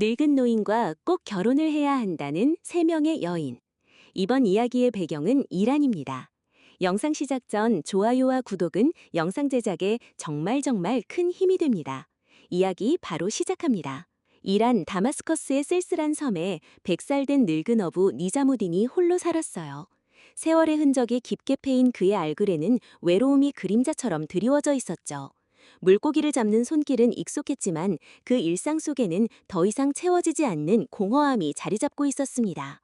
늙은 노인과 꼭 결혼을 해야 한다는 3명의 여인. 이번 이야기의 배경은 이란입니다. 영상 시작 전 좋아요와 구독은 영상 제작에 정말 큰 힘이 됩니다. 이야기 바로 시작합니다. 이란 다마스커스의 쓸쓸한 섬에 100살 된 늙은 어부 니자무딘이 홀로 살았어요. 세월의 흔적이 깊게 패인 그의 얼굴에는 외로움이 그림자처럼 드리워져 있었죠. 물고기를 잡는 손길은 익숙했지만 그 일상 속에는 더 이상 채워지지 않는 공허함이 자리 잡고 있었습니다.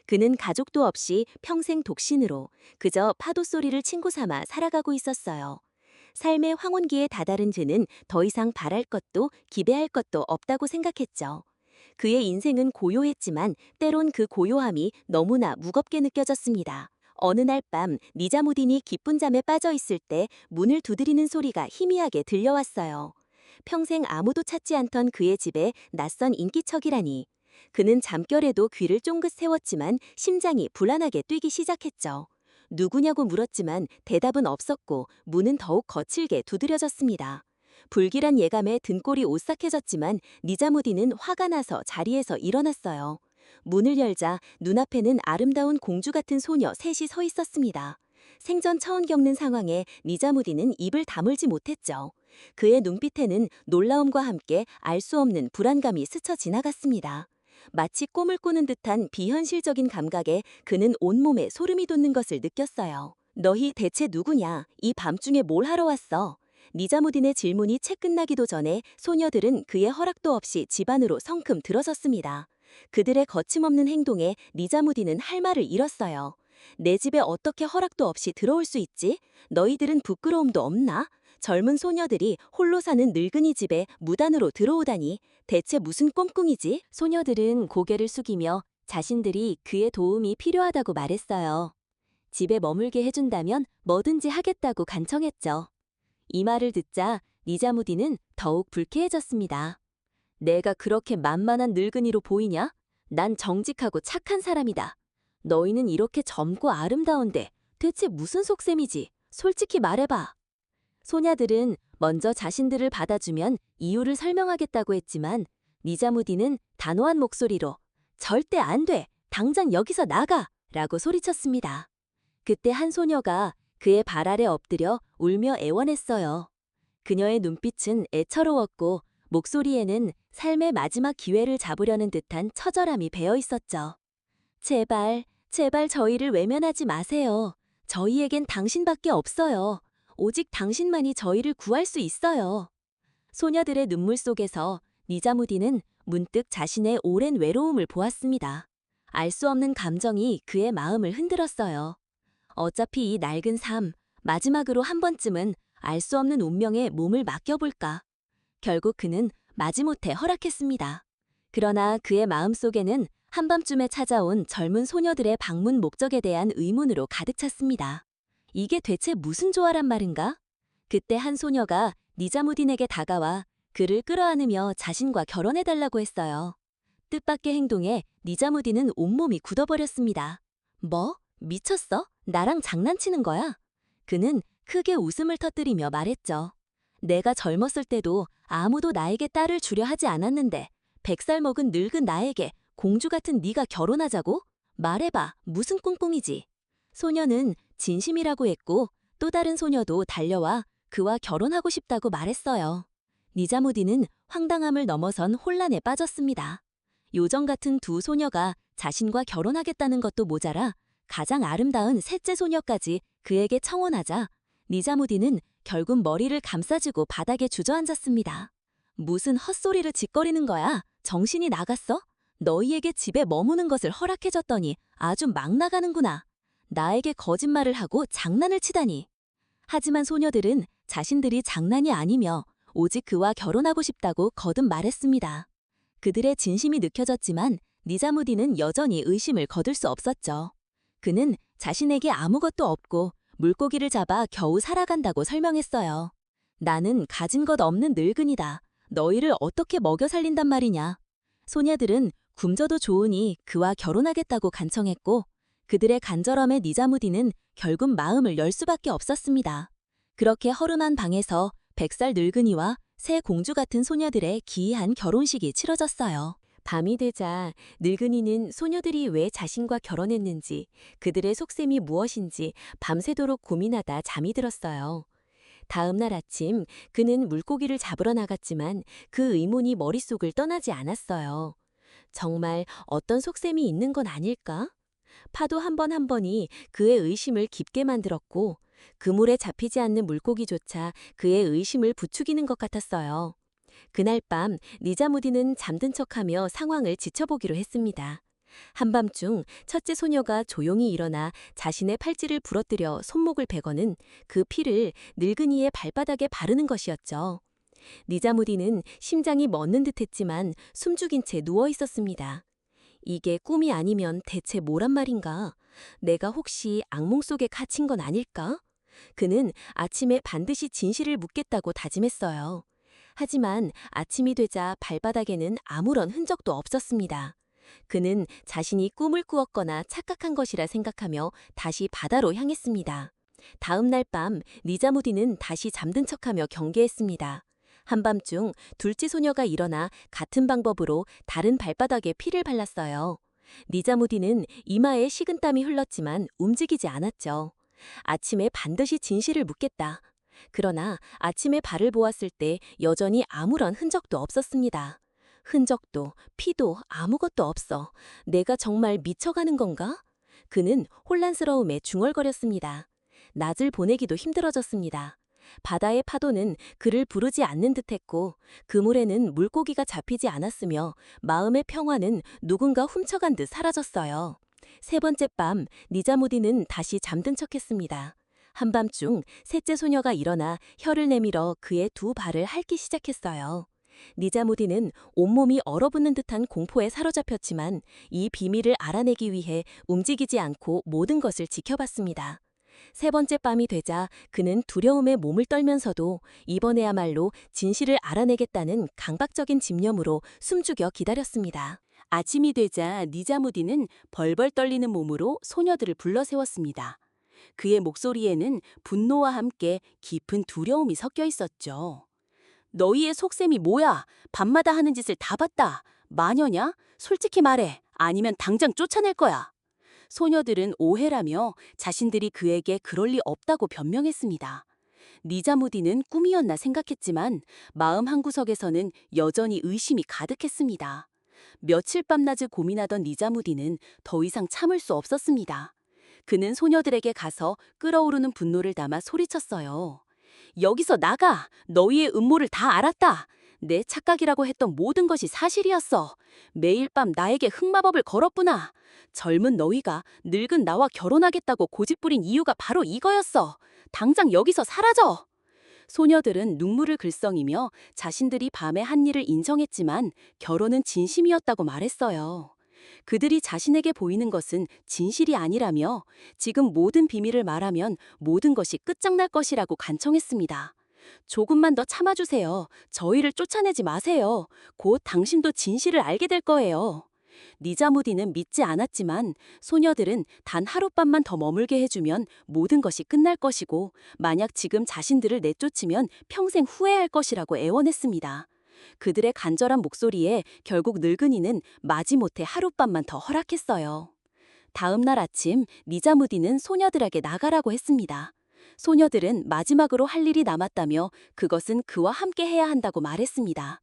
그는 가족도 없이 평생 독신으로 그저 파도 소리를 친구 삼아 살아가고 있었어요. 삶의 황혼기에 다다른 그는 더 이상 바랄 것도 기대할 것도 없다고 생각했죠. 그의 인생은 고요했지만 때론 그 고요함이 너무나 무겁게 느껴졌습니다. 어느 날 밤 니자무딘이 기쁜 잠에 빠져 있을 때 문을 두드리는 소리가 희미하게 들려왔어요. 평생 아무도 찾지 않던 그의 집에 낯선 인기척이라니. 그는 잠결에도 귀를 쫑긋 세웠지만 심장이 불안하게 뛰기 시작했죠. 누구냐고 물었지만 대답은 없었고 문은 더욱 거칠게 두드려졌습니다. 불길한 예감에 등골이 오싹해졌지만 니자무딘은 화가 나서 자리에서 일어났어요. 문을 열자 눈앞에는 아름다운 공주 같은 소녀 셋이 서 있었습니다. 생전 처음 겪는 상황에 니자무딘은 입을 다물지 못했죠. 그의 눈빛에는 놀라움과 함께 알 수 없는 불안감이 스쳐 지나갔습니다. 마치 꿈을 꾸는 듯한 비현실적인 감각에 그는 온몸에 소름이 돋는 것을 느꼈어요. 너희 대체 누구냐? 이 밤중에 뭘 하러 왔어? 니자무딘의 질문이 채 끝나기도 전에 소녀들은 그의 허락도 없이 집 안으로 성큼 들어섰습니다. 그들의 거침없는 행동에 니자무딘은 할 말을 잃었어요. 내 집에 어떻게 허락도 없이 들어올 수 있지? 너희들은 부끄러움도 없나? 젊은 소녀들이 홀로 사는 늙은이 집에 무단으로 들어오다니 대체 무슨 꼼꿍이지? 소녀들은 고개를 숙이며 자신들이 그의 도움이 필요하다고 말했어요. 집에 머물게 해준다면 뭐든지 하겠다고 간청했죠. 이 말을 듣자 니자무딘은 더욱 불쾌해졌습니다. 내가 그렇게 만만한 늙은이로 보이냐? 난 정직하고 착한 사람이다. 너희는 이렇게 젊고 아름다운데 대체 무슨 속셈이지? 솔직히 말해봐. 소녀들은 먼저 자신들을 받아주면 이유를 설명하겠다고 했지만 니자무딘은 단호한 목소리로 절대 안 돼! 당장 여기서 나가! 라고 소리쳤습니다. 그때 한 소녀가 그의 발 아래 엎드려 울며 애원했어요. 그녀의 눈빛은 애처로웠고 목소리에는 삶의 마지막 기회를 잡으려는 듯한 처절함이 배어 있었죠. 제발, 제발 저희를 외면하지 마세요. 저희에겐 당신밖에 없어요. 오직 당신만이 저희를 구할 수 있어요. 소녀들의 눈물 속에서 니자무딘은 문득 자신의 오랜 외로움을 보았습니다. 알 수 없는 감정이 그의 마음을 흔들었어요. 어차피 이 낡은 삶, 마지막으로 한 번쯤은 알 수 없는 운명에 몸을 맡겨볼까. 결국 그는 마지못해 허락했습니다. 그러나 그의 마음속에는 한밤중에 찾아온 젊은 소녀들의 방문 목적에 대한 의문으로 가득 찼습니다. 이게 대체 무슨 조화란 말인가? 그때 한 소녀가 니자무딘에게 다가와 그를 끌어안으며 자신과 결혼해달라고 했어요. 뜻밖의 행동에 니자무딘은 온몸이 굳어버렸습니다. 뭐? 미쳤어? 나랑 장난치는 거야? 그는 크게 웃음을 터뜨리며 말했죠. 내가 젊었을 때도 아무도 나에게 딸을 주려 하지 않았는데 100살 먹은 늙은 나에게 공주 같은 네가 결혼하자고? 말해봐, 무슨 꿍꿍이지? 소녀는 진심이라고 했고 또 다른 소녀도 달려와 그와 결혼하고 싶다고 말했어요. 니자무딘은 황당함을 넘어선 혼란에 빠졌습니다. 요정 같은 두 소녀가 자신과 결혼하겠다는 것도 모자라 가장 아름다운 셋째 소녀까지 그에게 청혼하자 니자무딘은 결국 머리를 감싸주고 바닥에 주저앉았습니다. 무슨 헛소리를 짓거리는 거야? 정신이 나갔어? 너희에게 집에 머무는 것을 허락해줬더니 아주 막 나가는구나. 나에게 거짓말을 하고 장난을 치다니. 하지만 소녀들은 자신들이 장난이 아니며 오직 그와 결혼하고 싶다고 거듭 말했습니다. 그들의 진심이 느껴졌지만 니자무딘은 여전히 의심을 거둘 수 없었죠. 그는 자신에게 아무것도 없고 물고기를 잡아 겨우 살아간다고 설명했어요. 나는 가진 것 없는 늙은이다. 너희를 어떻게 먹여 살린단 말이냐. 소녀들은 굶져도 좋으니 그와 결혼하겠다고 간청했고 그들의 간절함에 니자무딘은 결국 마음을 열 수밖에 없었습니다. 그렇게 허름한 방에서 100살 늙은이와 새 공주 같은 소녀들의 기이한 결혼식이 치러졌어요. 밤이 되자 늙은이는 소녀들이 왜 자신과 결혼했는지, 그들의 속셈이 무엇인지 밤새도록 고민하다 잠이 들었어요. 다음 날 아침 그는 물고기를 잡으러 나갔지만 그 의문이 머릿속을 떠나지 않았어요. 정말 어떤 속셈이 있는 건 아닐까? 파도 한 번 한 번이 그의 의심을 깊게 만들었고 그물에 잡히지 않는 물고기조차 그의 의심을 부추기는 것 같았어요. 그날 밤 니자무디는 잠든 척하며 상황을 지켜보기로 했습니다. 한밤중 첫째 소녀가 조용히 일어나 자신의 팔찌를 부러뜨려 손목을 베고는 그 피를 늙은이의 발바닥에 바르는 것이었죠. 니자무디는 심장이 멎는 듯했지만 숨죽인 채 누워 있었습니다. 이게 꿈이 아니면 대체 뭐란 말인가? 내가 혹시 악몽 속에 갇힌 건 아닐까? 그는 아침에 반드시 진실을 묻겠다고 다짐했어요. 하지만 아침이 되자 발바닥에는 아무런 흔적도 없었습니다. 그는 자신이 꿈을 꾸었거나 착각한 것이라 생각하며 다시 바다로 향했습니다. 다음 날 밤 니자무디는 다시 잠든 척하며 경계했습니다. 한밤중 둘째 소녀가 일어나 같은 방법으로 다른 발바닥에 피를 발랐어요. 니자무디는 이마에 식은땀이 흘렀지만 움직이지 않았죠. 아침에 반드시 진실을 묻겠다. 그러나 아침에 발을 보았을 때 여전히 아무런 흔적도 없었습니다. 흔적도 피도 아무것도 없어. 내가 정말 미쳐가는 건가? 그는 혼란스러움에 중얼거렸습니다. 낮을 보내기도 힘들어졌습니다. 바다의 파도는 그를 부르지 않는 듯했고 그물에는 물고기가 잡히지 않았으며 마음의 평화는 누군가 훔쳐간 듯 사라졌어요. 세 번째 밤 니자무디는 다시 잠든 척했습니다. 한밤중 셋째 소녀가 일어나 혀를 내밀어 그의 두 발을 핥기 시작했어요. 니자무디는 온몸이 얼어붙는 듯한 공포에 사로잡혔지만 이 비밀을 알아내기 위해 움직이지 않고 모든 것을 지켜봤습니다. 세 번째 밤이 되자 그는 두려움에 몸을 떨면서도 이번에야말로 진실을 알아내겠다는 강박적인 집념으로 숨죽여 기다렸습니다. 아침이 되자 니자무디는 벌벌 떨리는 몸으로 소녀들을 불러세웠습니다. 그의 목소리에는 분노와 함께 깊은 두려움이 섞여 있었죠. 너희의 속셈이 뭐야? 밤마다 하는 짓을 다 봤다. 마녀냐? 솔직히 말해. 아니면 당장 쫓아낼 거야. 소녀들은 오해라며 자신들이 그에게 그럴 리 없다고 변명했습니다. 니자무디는 꿈이었나 생각했지만 마음 한구석에서는 여전히 의심이 가득했습니다. 며칠 밤낮을 고민하던 니자무디는 더 이상 참을 수 없었습니다. 그는 소녀들에게 가서 끓어오르는 분노를 담아 소리쳤어요. 여기서 나가! 너희의 음모를 다 알았다! 내 착각이라고 했던 모든 것이 사실이었어. 매일 밤 나에게 흑마법을 걸었구나. 젊은 너희가 늙은 나와 결혼하겠다고 고집부린 이유가 바로 이거였어. 당장 여기서 사라져! 소녀들은 눈물을 글썽이며 자신들이 밤에 한 일을 인정했지만 결혼은 진심이었다고 말했어요. 그들이 자신에게 보이는 것은 진실이 아니라며 지금 모든 비밀을 말하면 모든 것이 끝장날 것이라고 간청했습니다. 조금만 더 참아주세요. 저희를 쫓아내지 마세요. 곧 당신도 진실을 알게 될 거예요. 니자무디는 믿지 않았지만 소녀들은 단 하룻밤만 더 머물게 해주면 모든 것이 끝날 것이고 만약 지금 자신들을 내쫓으면 평생 후회할 것이라고 애원했습니다. 그들의 간절한 목소리에 결국 늙은이는 마지못해 하룻밤만 더 허락했어요. 다음 날 아침 니자무디는 소녀들에게 나가라고 했습니다. 소녀들은 마지막으로 할 일이 남았다며 그것은 그와 함께 해야 한다고 말했습니다.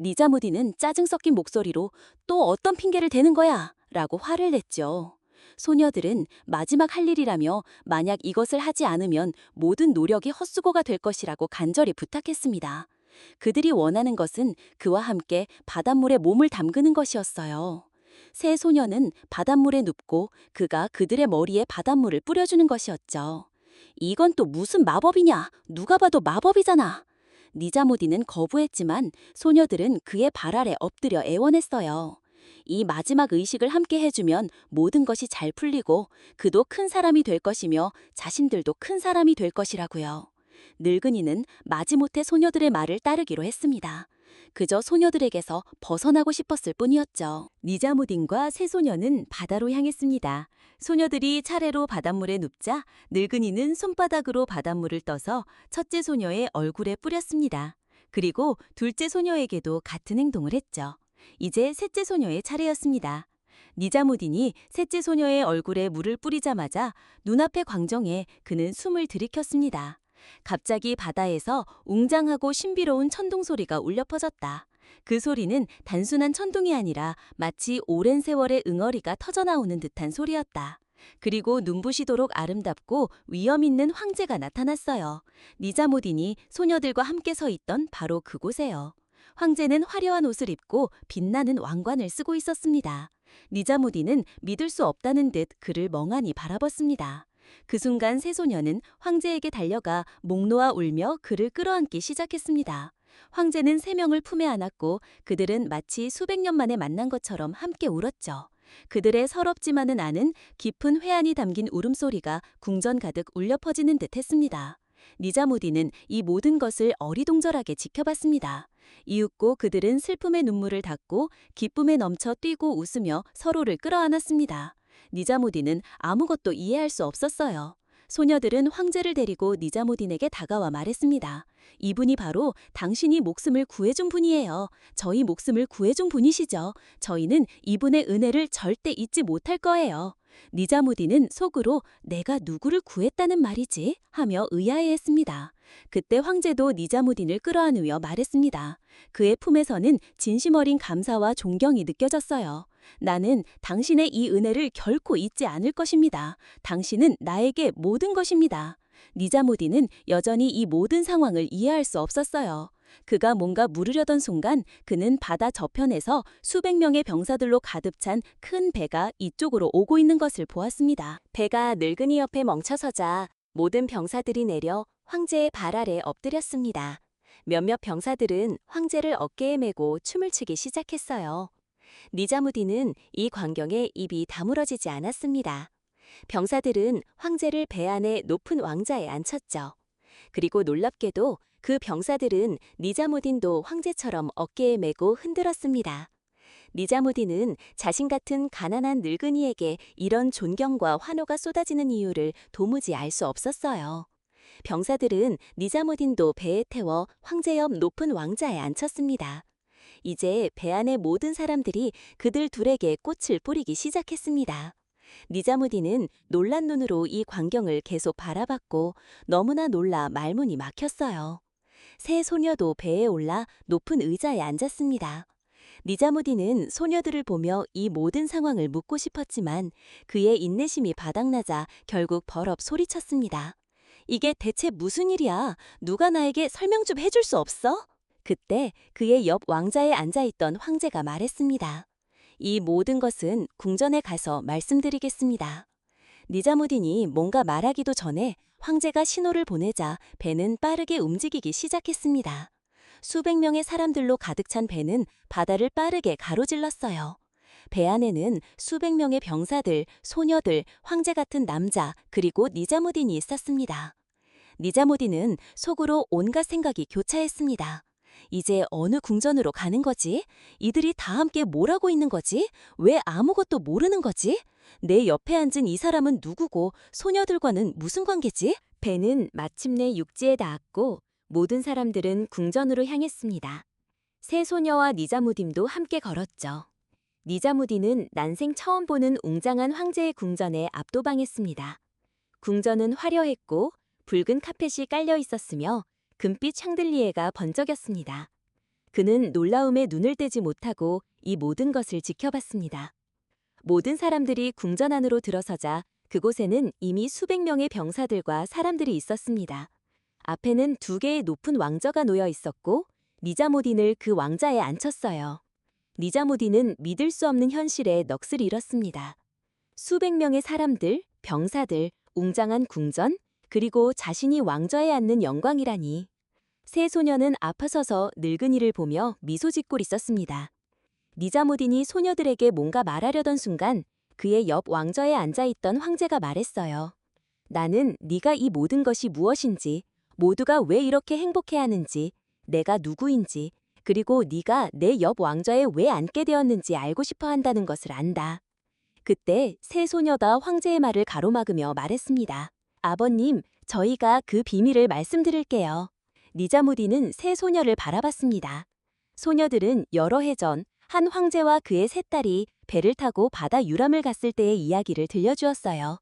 니자무디는 짜증 섞인 목소리로 또 어떤 핑계를 대는 거야? 라고 화를 냈죠. 소녀들은 마지막 할 일이라며 만약 이것을 하지 않으면 모든 노력이 헛수고가 될 것이라고 간절히 부탁했습니다. 그들이 원하는 것은 그와 함께 바닷물에 몸을 담그는 것이었어요. 세 소녀는 바닷물에 눕고 그가 그들의 머리에 바닷물을 뿌려주는 것이었죠. 이건 또 무슨 마법이냐? 누가 봐도 마법이잖아. 니자무디는 거부했지만 소녀들은 그의 발 아래 엎드려 애원했어요. 이 마지막 의식을 함께 해주면 모든 것이 잘 풀리고 그도 큰 사람이 될 것이며 자신들도 큰 사람이 될 것이라고요. 늙은이는 마지못해 소녀들의 말을 따르기로 했습니다. 그저 소녀들에게서 벗어나고 싶었을 뿐이었죠. 니자무딘과 세 소녀는 바다로 향했습니다. 소녀들이 차례로 바닷물에 눕자 늙은이는 손바닥으로 바닷물을 떠서 첫째 소녀의 얼굴에 뿌렸습니다. 그리고 둘째 소녀에게도 같은 행동을 했죠. 이제 셋째 소녀의 차례였습니다. 니자무딘이 셋째 소녀의 얼굴에 물을 뿌리자마자 눈앞의 광정에 그는 숨을 들이켰습니다. 갑자기 바다에서 웅장하고 신비로운 천둥 소리가 울려 퍼졌다. 그 소리는 단순한 천둥이 아니라 마치 오랜 세월의 응어리가 터져나오는 듯한 소리였다. 그리고 눈부시도록 아름답고 위험 있는 황제가 나타났어요. 니자무딘이 소녀들과 함께 서 있던 바로 그곳에요. 황제는 화려한 옷을 입고 빛나는 왕관을 쓰고 있었습니다. 니자무딘은 믿을 수 없다는 듯 그를 멍하니 바라봤습니다. 그 순간 세 소녀는 황제에게 달려가 목 놓아 울며 그를 끌어안기 시작했습니다. 황제는 세 명을 품에 안았고 그들은 마치 수백 년 만에 만난 것처럼 함께 울었죠. 그들의 서럽지만은 않은 깊은 회한이 담긴 울음소리가 궁전 가득 울려 퍼지는 듯 했습니다. 니자무딘은 이 모든 것을 어리동절하게 지켜봤습니다. 이윽고 그들은 슬픔의 눈물을 닦고 기쁨에 넘쳐 뛰고 웃으며 서로를 끌어안았습니다. 니자무딘은 아무것도 이해할 수 없었어요. 소녀들은 황제를 데리고 니자무딘에게 다가와 말했습니다. 이분이 바로 당신이 목숨을 구해준 분이에요. 저희 목숨을 구해준 분이시죠. 저희는 이분의 은혜를 절대 잊지 못할 거예요. 니자무딘은 속으로 내가 누구를 구했다는 말이지? 하며 의아해했습니다. 그때 황제도 니자무딘을 끌어안으며 말했습니다. 그의 품에서는 진심 어린 감사와 존경이 느껴졌어요. 나는 당신의 이 은혜를 결코 잊지 않을 것입니다. 당신은 나에게 모든 것입니다. 니자무딘은 여전히 이 모든 상황을 이해할 수 없었어요. 그가 뭔가 물으려던 순간 그는 바다 저편에서 수백 명의 병사들로 가득 찬 큰 배가 이쪽으로 오고 있는 것을 보았습니다. 배가 늙은이 옆에 멈춰서자 모든 병사들이 내려 황제의 발 아래 엎드렸습니다. 몇몇 병사들은 황제를 어깨에 메고 춤을 추기 시작했어요. 니자무딘은 이 광경에 입이 다물어지지 않았습니다. 병사들은 황제를 배 안에 높은 왕자에 앉혔죠. 그리고 놀랍게도 그 병사들은 니자무딘도 황제처럼 어깨에 메고 흔들었습니다. 니자무딘은 자신 같은 가난한 늙은이에게 이런 존경과 환호가 쏟아지는 이유를 도무지 알 수 없었어요. 병사들은 니자무딘도 배에 태워 황제 옆 높은 왕자에 앉혔습니다. 이제 배 안의 모든 사람들이 그들 둘에게 꽃을 뿌리기 시작했습니다. 니자무딘은 놀란 눈으로 이 광경을 계속 바라봤고 너무나 놀라 말문이 막혔어요. 세 소녀도 배에 올라 높은 의자에 앉았습니다. 니자무딘은 소녀들을 보며 이 모든 상황을 묻고 싶었지만 그의 인내심이 바닥나자 결국 버럭 소리쳤습니다. 이게 대체 무슨 일이야? 누가 나에게 설명 좀 해줄 수 없어? 그때 그의 옆 왕자에 앉아있던 황제가 말했습니다. 이 모든 것은 궁전에 가서 말씀드리겠습니다. 니자무딘이 뭔가 말하기도 전에 황제가 신호를 보내자 배는 빠르게 움직이기 시작했습니다. 수백 명의 사람들로 가득 찬 배는 바다를 빠르게 가로질렀어요. 배 안에는 수백 명의 병사들, 소녀들, 황제 같은 남자, 그리고 니자무딘이 있었습니다. 니자무딘은 속으로 온갖 생각이 교차했습니다. 이제 어느 궁전으로 가는 거지? 이들이 다 함께 뭘 하고 있는 거지? 왜 아무것도 모르는 거지? 내 옆에 앉은 이 사람은 누구고 소녀들과는 무슨 관계지? 배는 마침내 육지에 닿았고 모든 사람들은 궁전으로 향했습니다. 세 소녀와 니자무딘도 함께 걸었죠. 니자무딘은 난생 처음 보는 웅장한 황제의 궁전에 압도당했습니다. 궁전은 화려했고 붉은 카펫이 깔려 있었으며 금빛 샹들리에가 번쩍였습니다. 그는 놀라움에 눈을 떼지 못하고 이 모든 것을 지켜봤습니다. 모든 사람들이 궁전 안으로 들어서자 그곳에는 이미 수백 명의 병사들과 사람들이 있었습니다. 앞에는 두 개의 높은 왕저가 놓여 있었고 니자무딘을 그 왕자에 앉혔어요. 니자무딘은 믿을 수 없는 현실에 넋을 잃었습니다. 수백 명의 사람들, 병사들, 웅장한 궁전, 그리고 자신이 왕좌에 앉는 영광이라니. 세 소녀는 아파서서 늙은이를 보며 미소 짓고 있었습니다. 니자무딘이 소녀들에게 뭔가 말하려던 순간 그의 옆 왕좌에 앉아있던 황제가 말했어요. 나는 네가 이 모든 것이 무엇인지, 모두가 왜 이렇게 행복해하는지, 내가 누구인지, 그리고 네가 내 옆 왕좌에 왜 앉게 되었는지 알고 싶어 한다는 것을 안다. 그때 세 소녀가 황제의 말을 가로막으며 말했습니다. 아버님, 저희가 그 비밀을 말씀드릴게요. 니자무딘은 세 소녀를 바라봤습니다. 소녀들은 여러 해 전 한 황제와 그의 세 딸이 배를 타고 바다 유람을 갔을 때의 이야기를 들려주었어요.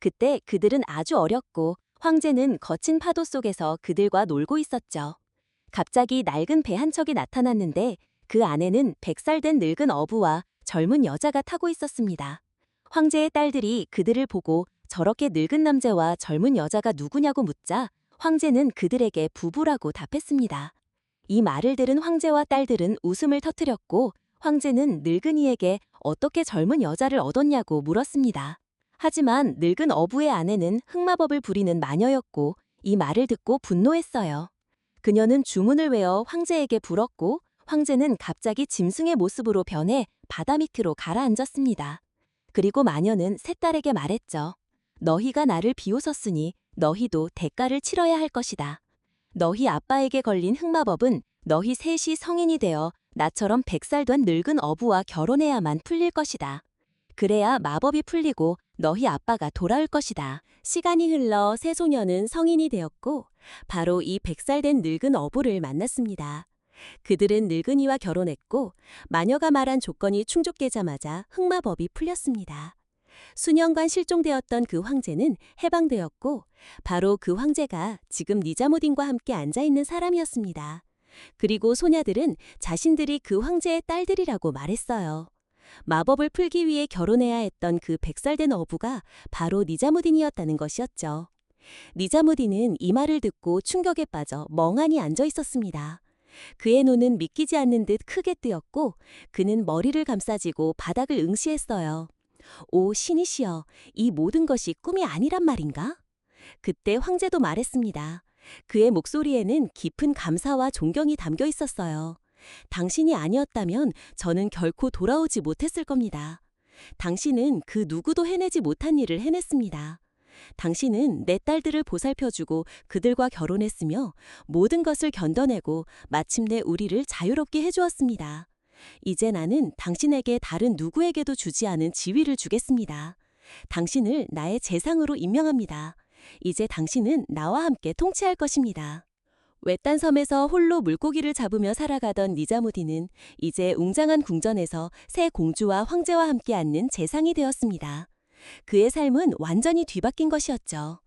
그때 그들은 아주 어렸고 황제는 거친 파도 속에서 그들과 놀고 있었죠. 갑자기 낡은 배 한 척이 나타났는데 그 안에는 100살 된 늙은 어부와 젊은 여자가 타고 있었습니다. 황제의 딸들이 그들을 보고 저렇게 늙은 남자와 젊은 여자가 누구냐고 묻자 황제는 그들에게 부부라고 답했습니다. 이 말을 들은 황제와 딸들은 웃음을 터뜨렸고 황제는 늙은이에게 어떻게 젊은 여자를 얻었냐고 물었습니다. 하지만 늙은 어부의 아내는 흑마법을 부리는 마녀였고 이 말을 듣고 분노했어요. 그녀는 주문을 외워 황제에게 불었고 황제는 갑자기 짐승의 모습으로 변해 바다 밑으로 가라앉았습니다. 그리고 마녀는 세 딸에게 말했죠. 너희가 나를 비웃었으니 너희도 대가를 치러야 할 것이다. 너희 아빠에게 걸린 흑마법은 너희 셋이 성인이 되어 나처럼 100살 된 늙은 어부와 결혼해야만 풀릴 것이다. 그래야 마법이 풀리고 너희 아빠가 돌아올 것이다. 시간이 흘러 세 소녀는 성인이 되었고 바로 이 100살 된 늙은 어부를 만났습니다. 그들은 늙은이와 결혼했고 마녀가 말한 조건이 충족되자마자 흑마법이 풀렸습니다. 수년간 실종되었던 그 황제는 해방되었고 바로 그 황제가 지금 니자무딘과 함께 앉아있는 사람이었습니다. 그리고 소녀들은 자신들이 그 황제의 딸들이라고 말했어요. 마법을 풀기 위해 결혼해야 했던 그 100살 된 어부가 바로 니자무딘이었다는 것이었죠. 니자무딘은 이 말을 듣고 충격에 빠져 멍하니 앉아 있었습니다. 그의 눈은 믿기지 않는 듯 크게 뜨였고 그는 머리를 감싸쥐고 바닥을 응시했어요. 오 신이시여, 이 모든 것이 꿈이 아니란 말인가? 그때 황제도 말했습니다. 그의 목소리에는 깊은 감사와 존경이 담겨 있었어요. 당신이 아니었다면 저는 결코 돌아오지 못했을 겁니다. 당신은 그 누구도 해내지 못한 일을 해냈습니다. 당신은 내 딸들을 보살펴주고 그들과 결혼했으며 모든 것을 견뎌내고 마침내 우리를 자유롭게 해주었습니다. 이제 나는 당신에게 다른 누구에게도 주지 않은 지위를 주겠습니다. 당신을 나의 재상으로 임명합니다. 이제 당신은 나와 함께 통치할 것입니다. 외딴 섬에서 홀로 물고기를 잡으며 살아가던 니자무딘은 이제 웅장한 궁전에서 새 공주와 황제와 함께 앉는 재상이 되었습니다. 그의 삶은 완전히 뒤바뀐 것이었죠.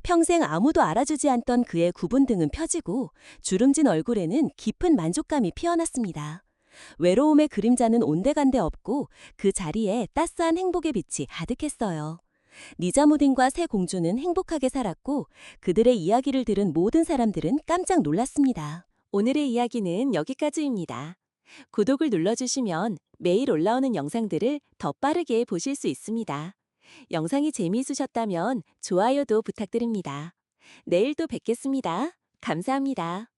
평생 아무도 알아주지 않던 그의 굽은 등은 펴지고 주름진 얼굴에는 깊은 만족감이 피어났습니다. 외로움의 그림자는 온데간데 없고 그 자리에 따스한 행복의 빛이 가득했어요. 니자무딘과 새 공주는 행복하게 살았고 그들의 이야기를 들은 모든 사람들은 깜짝 놀랐습니다. 오늘의 이야기는 여기까지입니다. 구독을 눌러주시면 매일 올라오는 영상들을 더 빠르게 보실 수 있습니다. 영상이 재미있으셨다면 좋아요도 부탁드립니다. 내일 또 뵙겠습니다. 감사합니다.